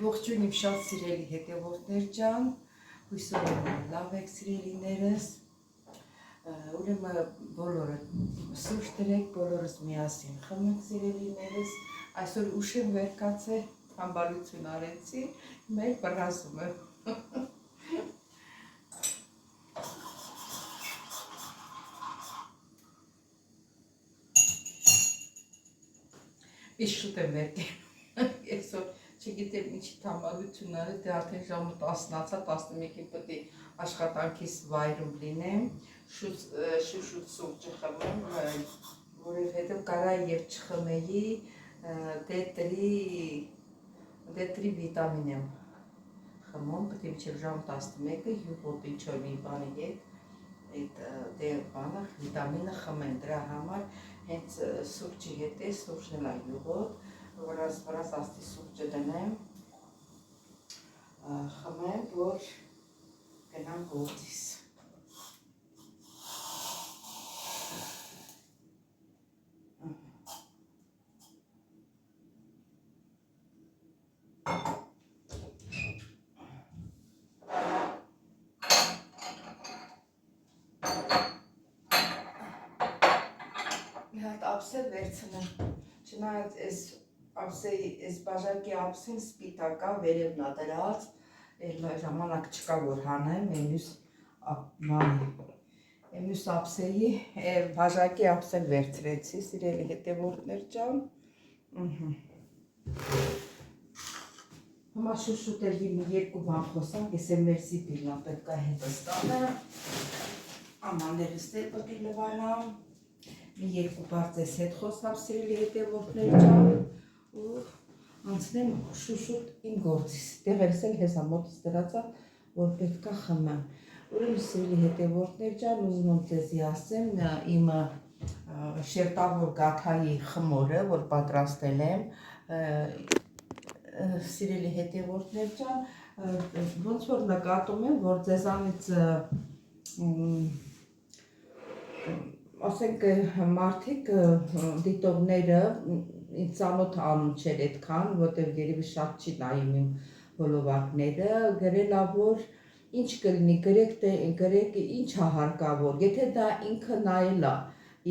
Ողջույն իմ շատ սիրելի հետևորդներ ջան, հույսով եմ լավ եք սիրելիներս, ուրեմն բոլորը սուրճ դրեք, բոլորս միասին խմենք սիրելիներս, այսօր ուշ եմ վեր կացել, համբալություն արեցի, մեր բռնազում եմ։ Իսկ շուտ եմ վեր կենում, այսօր չգիտեմ ինչի համբալություն արել, դե արդեն ժամը 10-ն անցա, 11-ին պետք է աշխատանքիս վայրում լինեմ, շուտ սուրճը խմեմ, որովհետև կարա եւ չխմեի D3 վիտամին եմ խմում, պետք է մինչև ժամ 11-ը յուղոտ ինչ-որ մի բանի հետ այդ բանը վիտամինը խմեմ, դրա համար հենց սուրճի հետ է, սուրճն էլ յուղոտ, վրաս աստի սուրճը դնեմ, խմեմ, որ գնամ գործիս։ Մի հատ ափսել վերցնեմ, չնայած այս բաժակի ափսին սպիտակ է, վերևն է դրած, ժամանակ չկա որ հանեմ, մյուս ափսեի բաժակի ափսել վերցրեցի, սիրելի հետևորդներ ջան։ Հիմա շուտ էլ մի երկու բան խոսանք, ես եմ մեր սիպիլնա պետք է հետը ստանեմ, ամաններս դեր պետք է լվանամ, մի երկու բարձես հետ խոսամ սիրելի հետևորդներ ջան, ու անցնեմ շուտ իմ գործիս, տեղերս էլ հեսա մոտս դրածա, որ պետք է խմեմ։ Ուրեմն սիրելի հետևորդներ ջան, ուզում եմ ձեզի ասեմ իմ շերտավոր գաթայի խմորը, որ պատրաստել եմ, սիրելի հետևորդներ ջան, ոնց որ նկատում եմ, որ ձեզանից ասենք մարդիկ դիտողները ինձ ծանոթ անում չեր այդքան, որտեղ երևի շատ չի նայում իմ հոլովակները, գրելա որ ինչ կլինի, գրեք ինչ է հարկավոր, եթե դա ինքը նայել է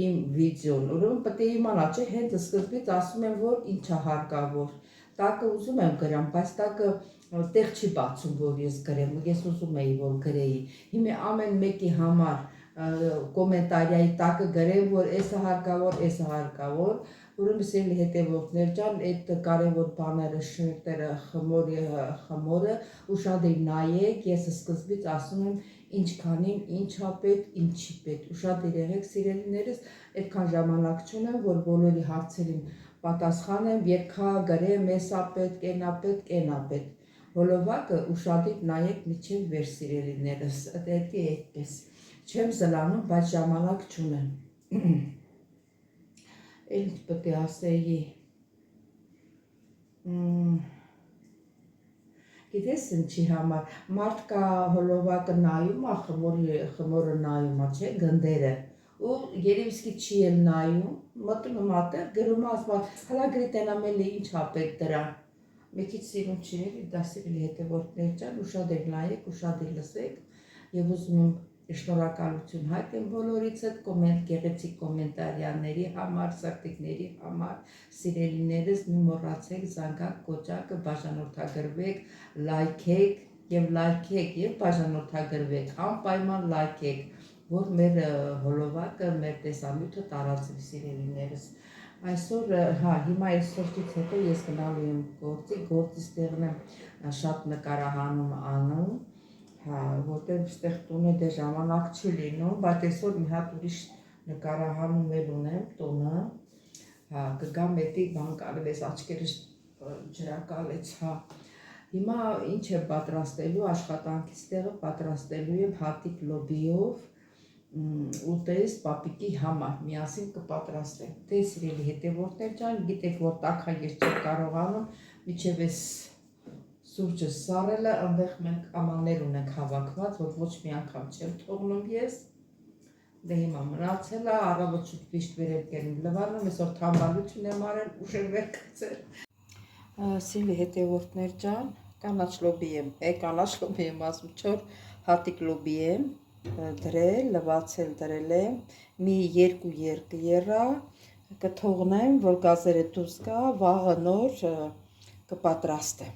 իմ վիդեոն, ուրեմն պետք է իմանա, չէ, հենց սկզբից ասում եմ, որ ինչ է հարկավոր, տակը ուզում եմ գրամ, բայց տակը տեղ չի բացում, որ ես գրեմ, ես ուզում էի, որ գրեի, հիմա ամեն մեկի համար կոմենտարիայի տակը գրեմ, որ էս հարկավոր, էս հարկավոր, ուրեմն սիրելի հետևորդներ ջան, այդ կարևոր բաները, շերտերը, խմորը ուշադիր նայեք, ես սկզբից ասում եմ ինչքանին, ինչա պետք, ինչի պետք, ուշադիր եղեք սիրելիներս, այդքան ժամանակ չունեմ, որ բոլորի հարցերին պատասխանեմ, երկա գրեմ, էսա պետք, էնա պետք, էնա պետք, հոլովակը ուշադիր նայեք միջև վեր սիրելիներս, դա այդպես, չեմ զլանում, բայց ժամանակ չունեմ։ Էլ պետք է ասեի, գիտես ինչի համար, մարդկա հոլովակը նայում է, խմորը նայում է, չէ, գնդերը, ու երևիսկի չի էլ նայում, մտնում ատեղ, գրում է, ասում է, հլա գրի տենամել է ինչ հապետ դրան, մի քիչ սիրուն չի էլի, դա սիրելի հետևորդներ ջան, ուշադիր նայեք, ուշադիր լսեք, եւ ուզում եմ շնորհակալություն հայտնեմ բոլորից հետ, գեղեցիկ կոմենտարիաների համար, սրտիկների համար, սիրելիներս մի մոռացեք, զանգակ, կոճակը, բաժանորդագրվեք, լայքեք եւ բաժանորդագրվեք, անպայման լայքեք, որ մեր հոլովակը, մեր տեսանյութը տարածվի սիրելիներս։ Այսօր, հիմա այս սուրճից հետո ես գնալու եմ գործից տեղն եմ շատ նկարահանում անում, որտեղ ստեղ տունը դե ժամանակ չի լինում, բայց այսօր մի հատ ուրիշ նկարահանում էլ ունեմ տունը, կգամ էդի բան կարվես, աչքերս ջրակալեց, հիմա ինչ եմ պատրաստելու, աշխատանքից տեղը պատրաստելու եմ հատիկ լոբիով, ուտես պապիկի համար, միասին կպատրաստեմ, դե սիրելի հետևորդներ ջան, գիտեք որ տաքա ես չեմ կարողանում, միջև ես սուրճը սարելը, այնտեղ մենք ամաններ ունենք հավաքված, որ ոչ մի անգամ չեմ թողնում ես, դե հիմա մնացել է, առավոտ շուտ վիշտ վերել կերում լվանում, այսօր թամբալություն եմ արել, ուշ եմ վեր կացել։ Սիրելի հետևորդներ ջան, կանաչ լոբի եմ, կանաչ լոբի եմ ասում, 4 հատիկ լոբի եմ դրել, լվացել դրել եմ, մի 2 երկը կթողնեմ, որ գազերը դուրս գա, վաղը նոր կպատրաստեմ։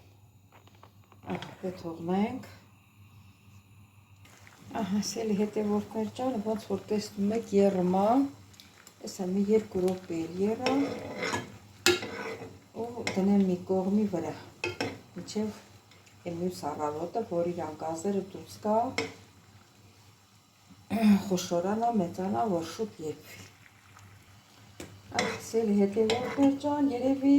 Կթողնենք։ Սիրելի հետևորդներ ջան, ոնց որ տեսնում եք եռմա, հեսա մի 2 րոպե եռա ու դնեմ մի կողմի վրա, մինչև մյուս առավոտը, որ իրան գազերը դուրս գա, խոշորանա, մեծանա, որ շուտ եփվի։ Սիրելի հետևորդներ ջան, երևի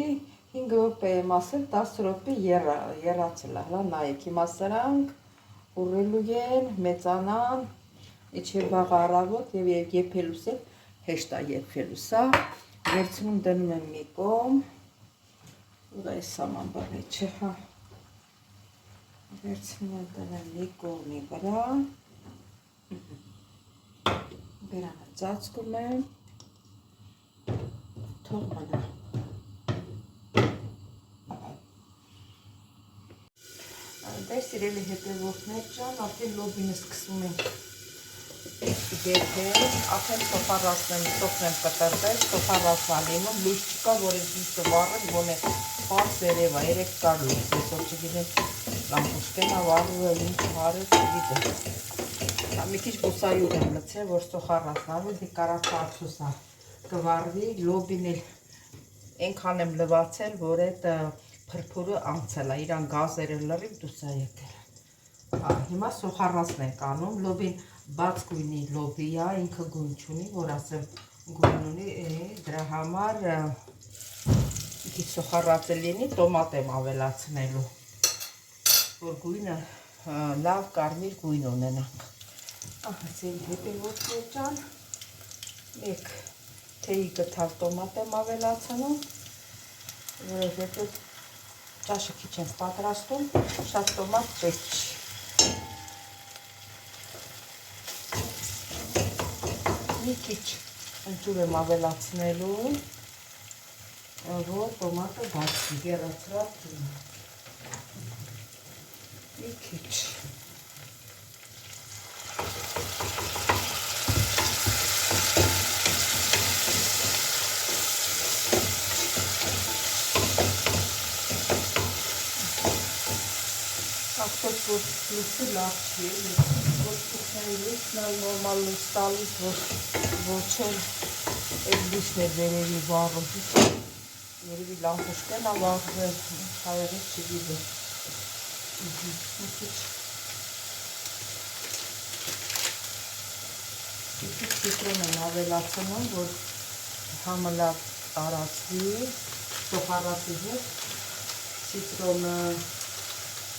5 րոպե եմ ասել, 10 րոպե եռացել է, հլա նայեք, հիմա սրանք ուռելու են, մեծանան, իջև վաղ առավոտ եւ եփելուս էլ հեշտ է եփվելուս, վերցնում դնում եմ մի կողմ, ու այս սաման բանը չէ, հա։ Վերցնում եմ դնում մի կողմի վրա, բերանը ծածկում եմ, թող մնա։ Դե սիրելի հետևորդներ ջան, արդեն լոբինը սկսում ենք եփել, արդեն սոփառացնեմ, սոփրեմ կտրտել, սոփառացան լինում, լույս չկա, որ ես լույսը վառեմ, գոնե պարզ երևա, 3 կար լույս, այսօր չգիտեմ, լամպուշկենա վառում եմ, ինչ վառել, չգիտեմ։ Մի քիչ բուսայուր եմ լցրել, որ սոխառացնալու, դի կարացա ափսոսա կվառվի, լոբին էլ այնքան եմ լվացել, որ այդ փրփուրը անցել է, իրան գազերը լրիվ դուրս է եկել։ Հիմա սոխառացնենք անում, լոբին բաց գույնի լոբի է, ինքը գույն չունի, որ ասեմ գույն ունի, դրա համար քիչ սոխառացել լինի, տոմատ եմ ավելացնելու, որ գույնը լավ կարմիր գույն ունենանք։ Սիրելի հետևորդներ ջան, մեկ թեյի գթալ տոմատ եմ ավելացնում, որովհետև ճաշը քիչ եմ պատրաստում, շատ տոմատ պետք չի։ Մի քիչ ընջուր եմ ավելացնելու, որ տոմատը բացի, գերացրած դնում։ Մի քիչ։ Ախտոց, որ լույսը լավ չի, որ կուխնայի լույսն ալ նորմալ լույս տալիս, որ չեն այդ լույսն է վերևի վառում, երևի լամպուշկեն ա վառվել, հայեղից չգիտեմ։ Մի քիչ ցիտրոն եմ ավելացնում, որ համը լավ տարածվի, սոխառացի հետ, ցիտրոնը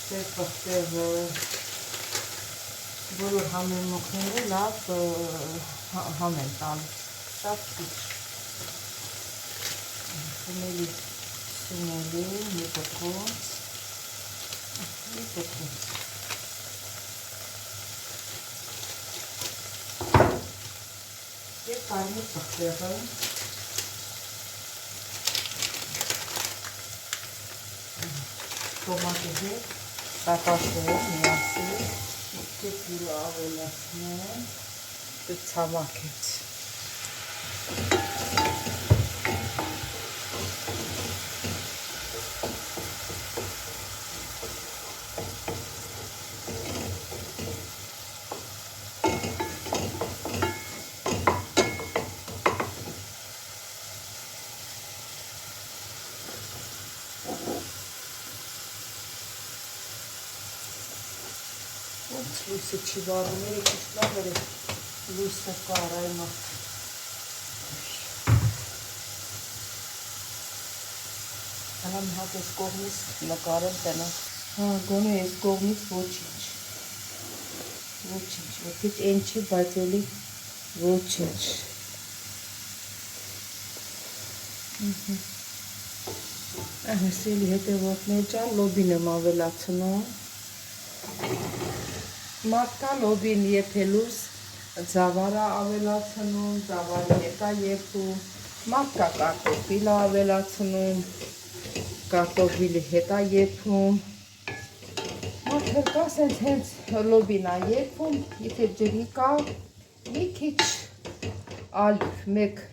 տեղ բոլոր համեմունքները լավ համ են տալիս, շատ քիչ։ Սունելի, մի պտղոց, և կարմիր պղպեղը, տոմատի հետ, տակասել, միասին, քիչ ջուրը ավելացնեմ, ցամաքից։ Լույսը չի վառում, երեքիչ լավ էր լույսը կար այմա։ Հալա մի հատ ես կողմից նկարեմ տնակ։ Գոնե ես կողմից ոչինչ, ոչինչ, են չի, բայց էլի ոչինչ։ Սիրելի հետևորդներ ջան, լոբին եմ ավելացնում։ Մարդկա լոբին եփելուս ձավարա ավելացնում, ձավարի հետ է եփում, մարդկա կարտոֆիլ ավելացնում, կարտոֆիլի հետ է եփում։ Մաքրկաս հենց լոբին է եփում, եթե ջրի կա, մի քիչ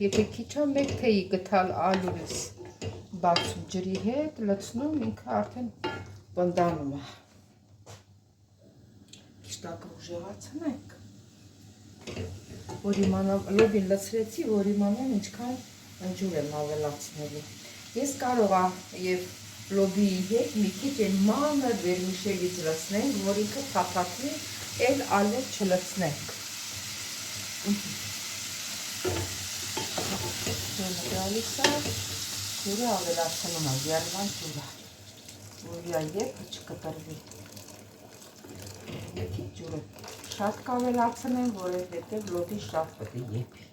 եթե քիչ է մեկ թեյի գտալ ալյուրս բացում ջրի հետ, լցնում, ինքը արդեն պնդանում է։ Քիչ ուժեղացնենք, որ իմանամ, լոբին լցրեցի, որ իմանամ ինչքան ընջուր եմ ավելացնելու։ Ես կարող եմ եւ լոբիի հետ մի քիչ այն մանր վերմիշելից լցնենք, որ ինքը փափաքվի, էլ ալեր չլցնենք։ Գալիս է, ջուրը ավելացնում է, յալման ջուրը, որի եփը չկտրվի։ Մի քիչ ջուրը շատ կավելացնեմ, որովհետև լոբի շատ պետք է եփի։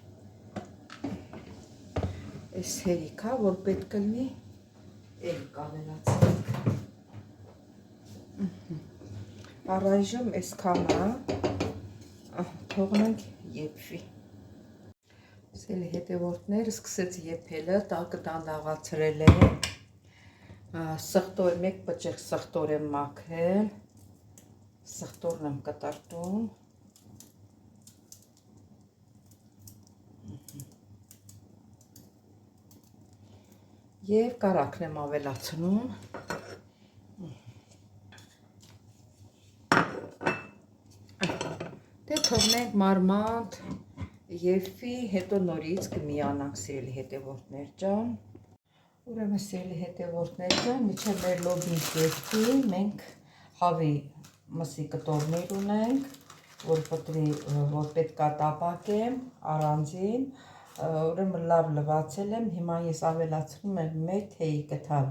Այս հերիք է, որ պետք լինի, էլի կավելացնենք։ Առայժմ այսքանը թողնենք եփվի։ Սելի հետևորդներ սկսեց եփելը, տակը դանդաղացրել է, մեկ բջիջ սխտոր եմ մաքրել, սխտորն եմ կտրտում, և կարակն եմ ավելացնում, դե թողնենք մարմանդ եփվի, հետո նորից կմիանանք սիրելի հետևորդներ ջան։ Ուրեմն սիրելի հետևորդներ ջան, մինչև մեր լոբին եփվի, մենք հավի մսի կտորներ ունենք, որ պետք է տապակեմ առանձին, ուրեմն լավ լվացել եմ, հիմա ես ավելացնում եմ մեկ թեյի կթալ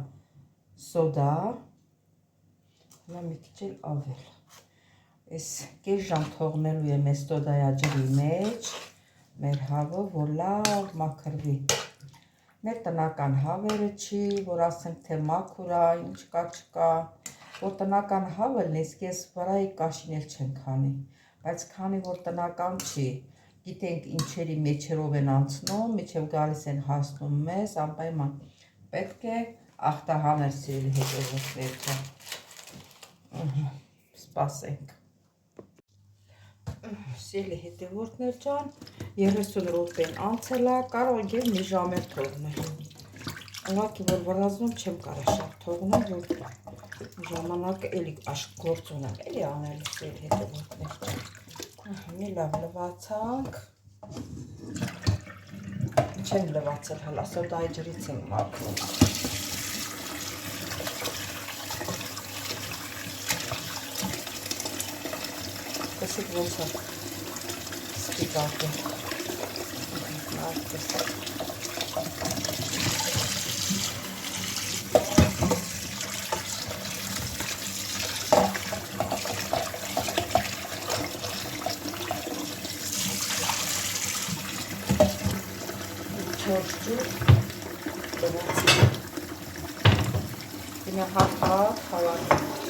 սոդա, հիմա մի քիչ էլ ավել։ Այս կես ժամ թողնելու եմ այս սոդայաջրի մեջ, մեր հավը, որ լավ մաքրվի։ Մեր տնական հավերը չի, որ ասենք թե մաքուր է, ինչ կա չկա, որ տնական հավը լես կես վրայի կաշին էլ չեն քանի, բայց քանի որ տնական չի, գիտենք ինչերի մեջերով են անցնում, միջև գալիս են հասնում մեզ, անպայման պետք է ախտահանել սիրելի հետևորդներ ջան։ Սպասենք։ Սիրելի հետևորդներ ջան, 30 րոպեն անցել է, կարող եմ մի ժամ էլ թողնել։ Ուղղակի որ վրազում չեմ կարող շատ թողնել, որ ժամանակը էլի գործ ունեմ, էլի անելու սիրելի հետևորդներ ջան։ Մի լավ լվացանք։ Չեմ լվացել հələ, սոդայի ջրից եմ մաքրում։ Տեսեք ոնց է սպիտակը։ Հիմա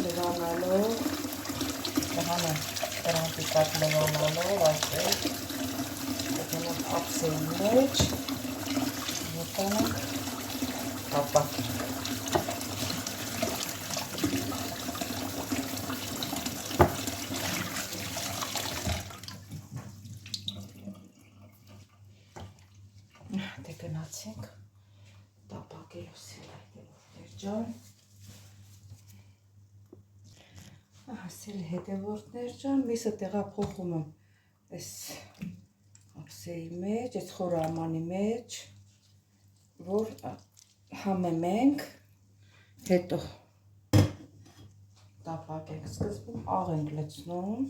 լվանալով, դրանք տակ լվանալով, այսպես, դրանք ափսեի մեջ, մոտանանք, հապակենք։ Դե գնացինք տապակելու սիրելի հետևորդներ ջան։ Սիրելի հետևորդներ ջան, միսը տեղափոխում եմ այս ափսեի մեջ, այս խորը ամանի մեջ, որ համեմենք, հետո տապակենք, սկզբում աղ ենք լցնում,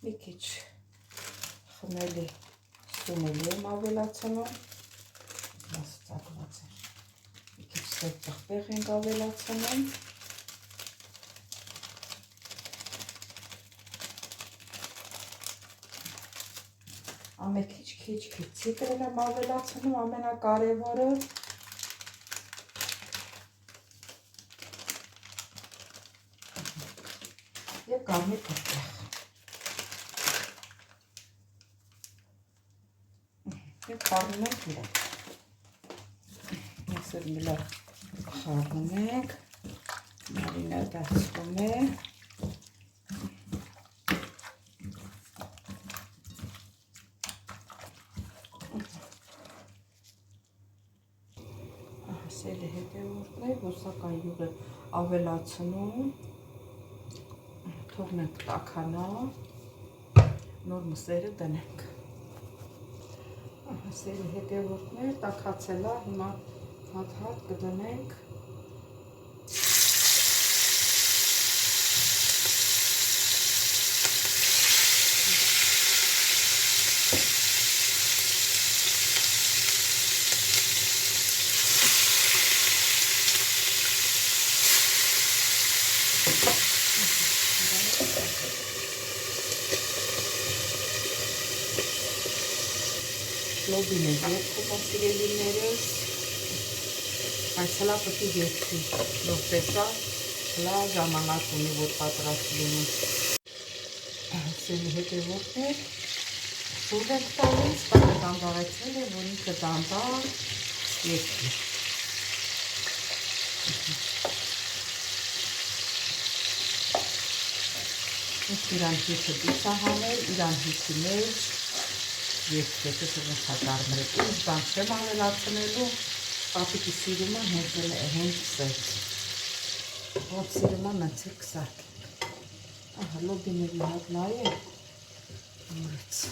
մի քիչ խմելի սունելի եմ ավելացնում, ծակված է, մի քիչ սև պղպեղ ենք ավելացնում, քիչ ցիկրել եմ ավելացնում, ամենակարևորը կարմիր պրտեղ։ Եվ խառնում ենք իրան։ Այսօր մի լավ խառնում ենք, մարինադացվում է։ Սելի հետևորդներ, որ սակայն յուղը ավելացնում, թողնենք տաքանա, նոր մսերը դնենք։ Սելի հետևորդներ, տաքացել է, հիմա հատ-հատ կդնենք։ Լոբին է երկում ասիրելիներս, այս հլա պտի երկի, նոր տեսա, հլա ժամանակ ունի, որ պատրաստ լինի։ Սելի հետևորդներ, շուրջ ենք տալիս, տակը դանդաղեցնել է, որ ինքը դանդաղ երկի։ Իրան հիթը դիսահանել, իրան հիթի մեջ, երկետը սրնցակարմր է, ինչ բան չեմ ավելացնելու, պապիկի սիրումը հենց սեց, ով սիրումը մենցեր կսարկենք, ահա լոբիներ մի հատ նայ է, մուրեց,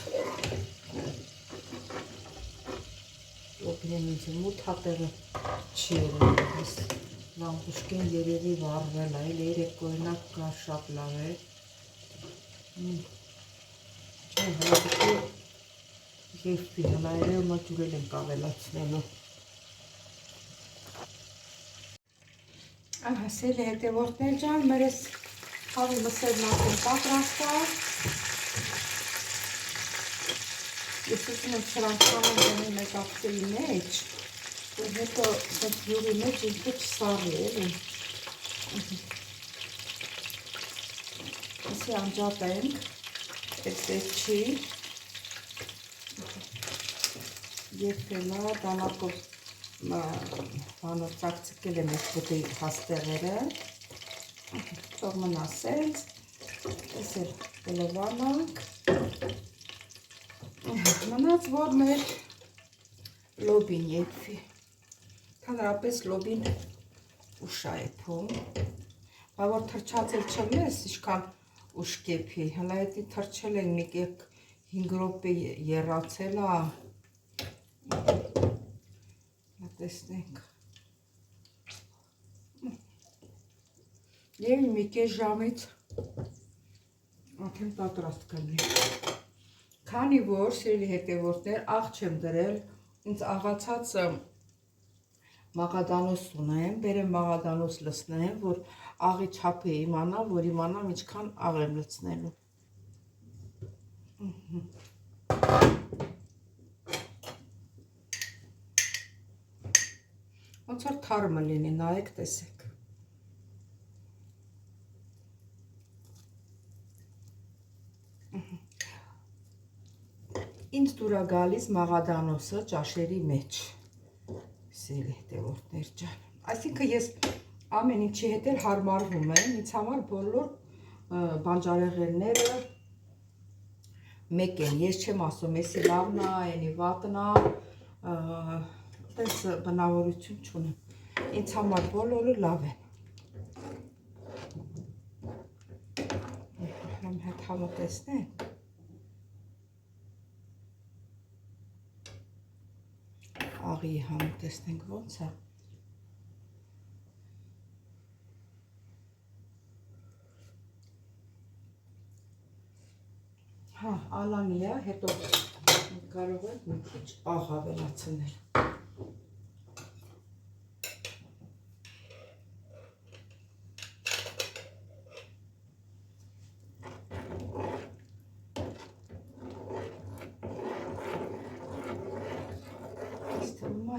լոբիներ ինձ մութ հատեղը չի երել, ես վամպուշկին երևի վարվել է, երեք կորնակ կար շատ լավ է, չէ հլապիկի Եվպի հլայրը մա ջուրել ենք ավելացնելու։ Ահա սելի հետևորդներ ջան, մեր ես հավի մսերն արդեն պատրաստած։ Ես ուզում եմ սրանք խանեմ դնել մեկ աղցերի մեջ, որ հետո դեպ յուղի մեջ ինքը չսարի էլի։ Ասի անջատենք, էստեղ չի։ Եվպելա դանակով բանով ծակցկել եմ ես բոտի հաստեղերը, թող մնասեց, ես էլ կլվանանք, մնաց որ մեր լոբին եվպի, թանրապես լոբին ուշա է փում, բա որ թրչացել չմես, իշքան ուշ կեպի, հլա հետի թրչել են մի կեկ 5 րոպե երացել է, տեսնենք և մի կես ժամից արդեն պատրաստ կլինի քանի որ սիրելի հետևորդներ աղ չեմ դրել ինձ աղացած մաղադանոս ունեմ բերեմ մաղադանոս լցնեմ որ աղի չափը իմանամ որ իմանամ ինչքան աղ եմ լցնելու ոնց որ թարմը լինի, նայեք, տեսեք։ Ինձ դուր է գալիս մաղադանոսը ճաշերի մեջ, սիրելի հետևորդներ ջան։ Այսինքն ես ամեն ինչի հետ էլ հարմարվում եմ, ինձ համար բոլոր բանջարեղենները մեկ են, ես չեմ ասում, եսի լավն է, ենի վատն է, տես բնավորություն չունեմ, ինձ համար բոլորը լավ են։ Համ հետ համը տեսնենք։ Աղի համը տեսնենք ոնց է։ Հա, ալանի է, հետո կարող ենք մի քիչ աղ ավելացնել։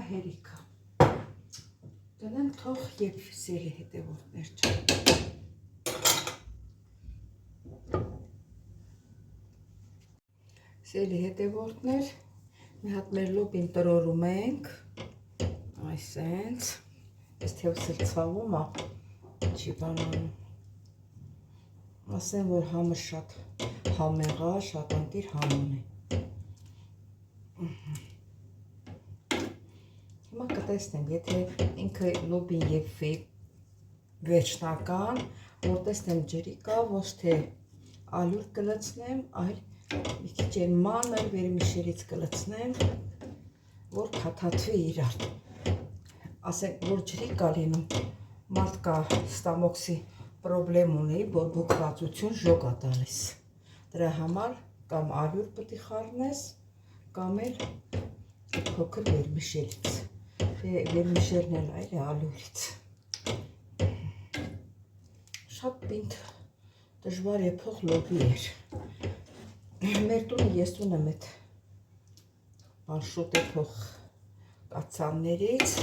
Հերիքը դնենք թող եփ սիրելի հետևորդներ ջան Սիրելի հետևորդներ, մի հատ մեր լոբին տրորում ենք, այսենց, ես թևս էլ ցավում է, չի բանանում, ասեմ, որ համը շատ համեղ է, շատ ընտիր համ ունի։ Հիմա կտեսնեմ, եթե ինքը լոբին եփվի վերջնական, որ տեսնեմ ջրի կա, ոչ թե ալյուր կլցնեմ, այլ մի քիչ այն մանր վերմիշելից կլցնեմ, որ փաթաթվի իրար։ Ասենք, որ ջրի կա լինում, մարդ կա ստամոքսի պրոբլեմ ունի, բորբոքվածություն ժոգ է տալիս։ Դրա համար կամ ալյուր պետք է խառնես, կամ էլ փոքր վերմիշելից։ Վերմիշելն էլ այլ է ալյուրից։ Շատ պինդ դժվար եփող լոբի էր։ Մեր տունը ես ունեմ այդ շուտ եփող կաթսաններից,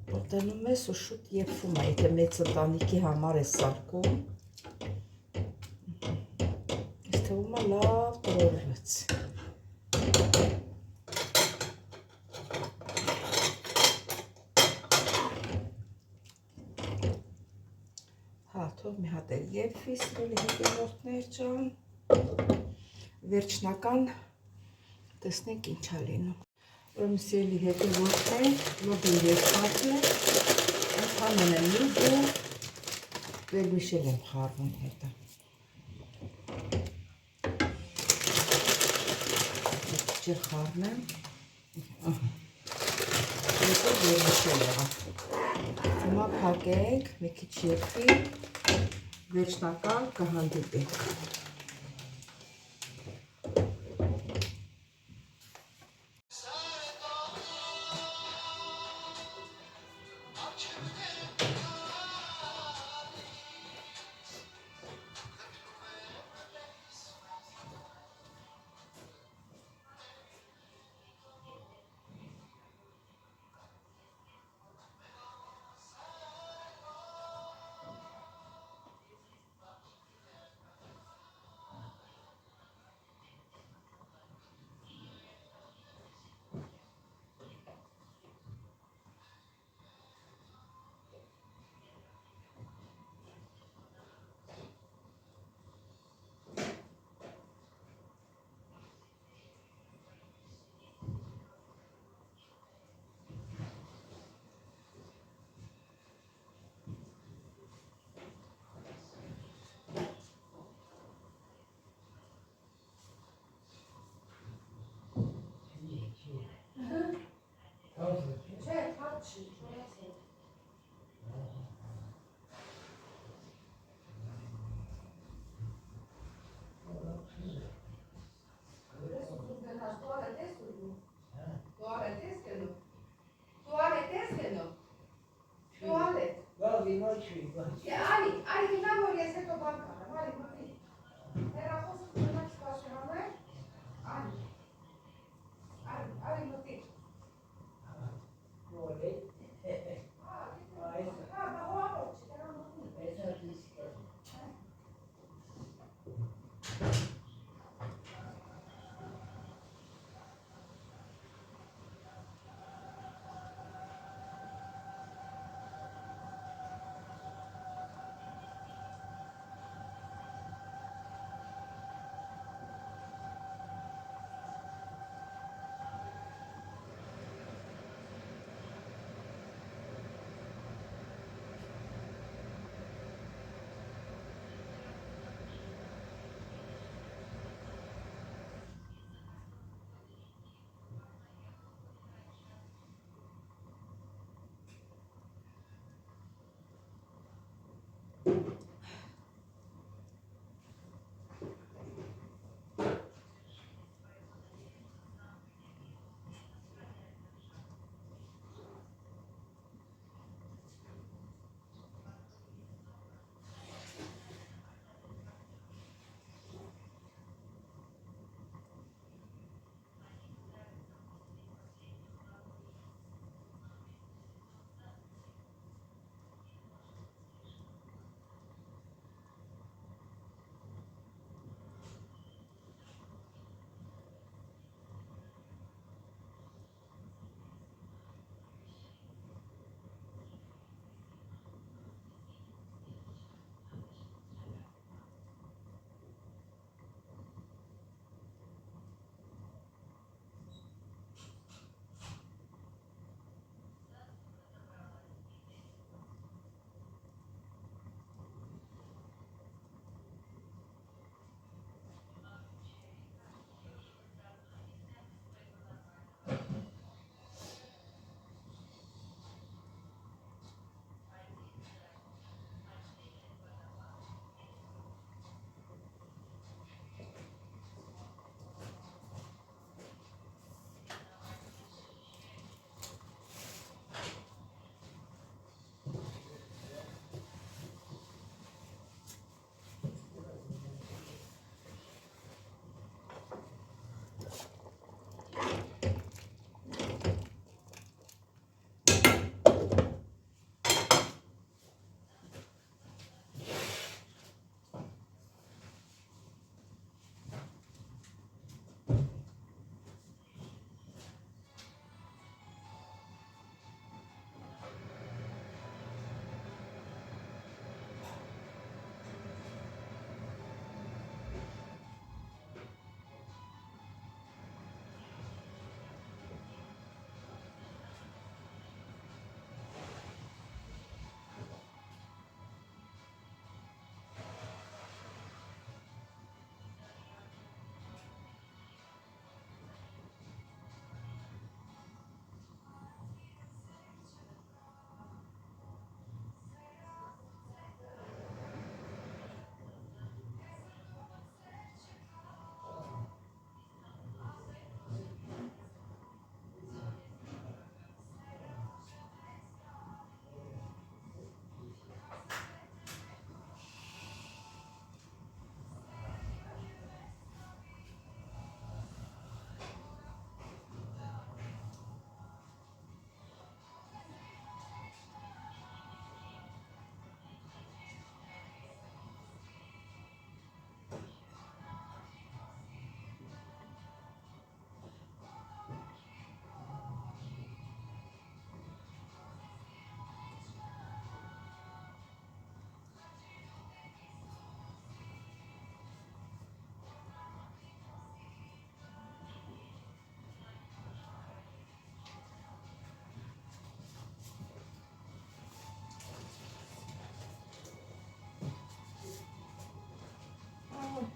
որ դնում ես ու շուտ եփվում է, եթե մեծ ընտանիքի համար է սարքում, ես թվում է լավ տրորվեց։ Թող մի հատ էլ եփվի, սիրելի հետևորդներ ջան, վերջնական տեսնենք ինչ է լինում։ Ուրեմն սիրելի հետևորդներ, լոբին եփած է, ընդհանրեն եմ լուծում, վերմիշել եմ խառնում հետը։ Ջր խառնեմ, հետո վերմիշել եղավ։ Հիմա փակենք, մի քիչ եփվի, վերջնական կհանդիպենք։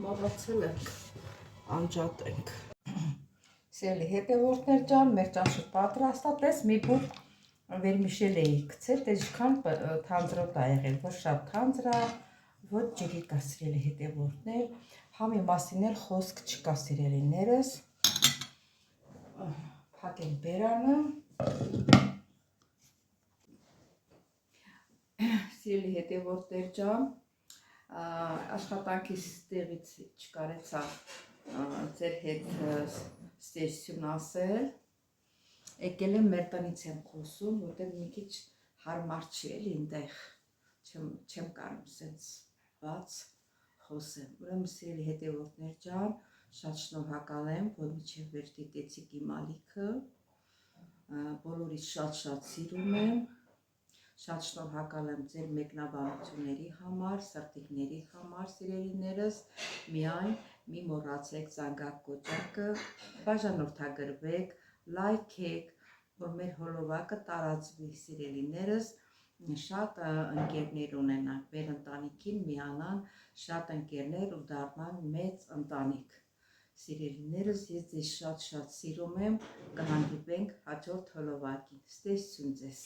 մոռացել ենք անջատենք։ Սիրելի հետևորդներ ջան, մեր ճաշը պատրաստ է, տես մի բուր վերմիշել էի գցել, տես ինչքան թանձրոտ ա եղել, որ շատ թանձր ա, ոչ ջրիկ ա սիրելի հետևորդներ, համի մասին էլ խոսք չկա սիրելիներս, փակենք բերանը, սիրելի հետևորդներ ջան, աշխատանքիս տեղից չկարեցա ձեր հետ ստեյսյուն ասել, եկել եմ մեր տնից եմ խոսում, որտեղ մի քիչ հարմար չի էլի ինտեղ, չեմ կարում սենց բաց խոսեմ, ուրեմն սիրելի հետևորդներ ջան, շատ շնորհակալ եմ, որ մինչև վեր դիտեցիք իմ ալիքը, բոլորից շատ սիրում եմ, շատ շնորհակալ եմ ձեր մեկնաբանությունների համար, սրտիկների համար, սիրելիներս, միայն մի մոռացեք զանգակ կոճակը, բաժանորդագրվեք, լայքեք, որ մեր հոլովակը տարածվի, սիրելիներս, շատ ընկերներ ունենանք, մեր ընտանիքին միանան շատ ընկերներ ու դառնան մեծ ընտանիք։ Սիրելիներս, ես ձեզ շատ սիրում եմ, կհանդիպենք հաջորդ հոլովակին, ստեսություն ձեզ։